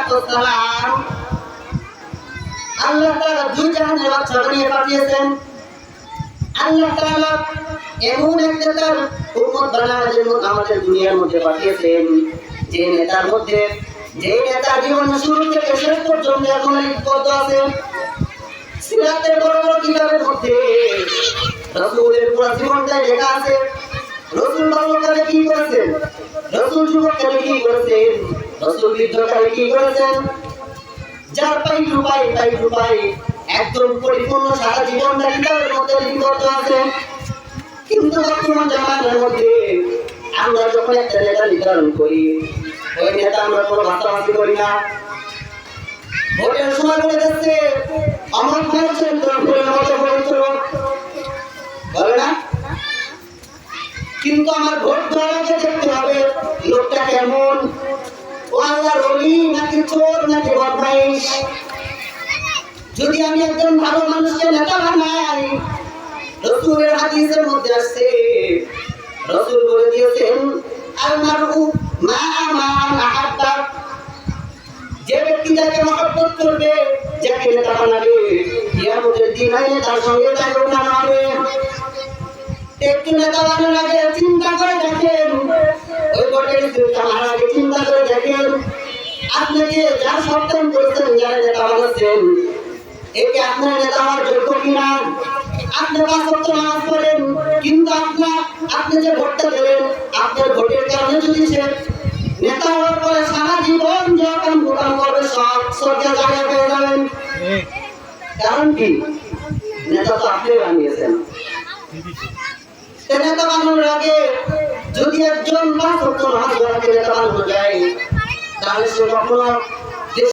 সালাম আল্লাহ তাআলা দুই জাহানের বাদশা বানিয়ে পাঠিয়েছেন। আল্লাহ তাআলা এমন এক নেতার উম্মত বানানোর জন্য আমাদের দুনিয়ার মধ্যে পাঠিয়েছেন, যে নেতার মধ্যে যে নেতা জীবনের শুরু থেকে শেষ পর্যন্ত এখন লিপিবদ্ধ আছে সিরাতের বড় বড় কিতাবের মধ্যে। রাসূলের পুরো জীবনটাই লেখা আছে। রাসূল বাল্যকালে কি করেছেন, রাসূল যুবককালে কি করেছেন, রাসূল বৃদ্ধকালে কি করেছেন, যার পাই রূপাই একদম পরিপূর্ণ সারা জীবনটা কিতাবের মধ্যে লিপিবদ্ধ আছে। কিন্তু বর্তমান জামানার মধ্যে আমরা যখন একটা নেতা নির্ধারণ করি, ওই নেতা আমরা কোনো ভাষাভাষি করি না। ভোটের সময় বলে যাচ্ছে আমার মানুষের তরফের মতো পবিত্র বলে না, কিন্তু আমার ভোট দেওয়াকে দেখতে হবে লোকটা কেমন, ও আল্লাহর ওলি নাকি চোর নাকি বদমাইশ। যদি আমি একজন ভালো মানুষকে নেতা বানাই, রাসূলের হাদিসের মধ্যে আছে, রাসূল বলে দিয়েছেন আল মারউ মা মান আহাব্বা, যে ব্যক্তি যাকে মহব্বত করবে, যাকে নেতা বানাবে, কিয়ামতের দিন আইলে তার সঙ্গে তাকে উঠানো হবে। একটু নেতা বানানোর আগে চিন্তা করে দেখেন, ওই ভোটের আমার আগে চিন্তা করে দেখেন, আপনাকে যার সন্তান করেছেন, যারা নেতা বানাচ্ছেন, একে আপনার নেতা হওয়ার যোগ্য কিনা। আপনি ৫ ওয়াক্ত নামাজ পড়েন, কিন্তু আপনি যে ভোটটা দিলেন, আপনার ভোটের কারণে যদি সে নেতা হওয়ার পরে সারা জীবন যখন ভোটান করবে সব সরকার জায়গায় পেয়ে যাবেন। কারণ কি, নেতা তো আপনি বানিয়েছেন। নেতা বানানোর আগে যদি একজন ৫ ওয়াক্ত নামাজ পড়াকে নেতা বানানো যায়, তাহলে সে কখনো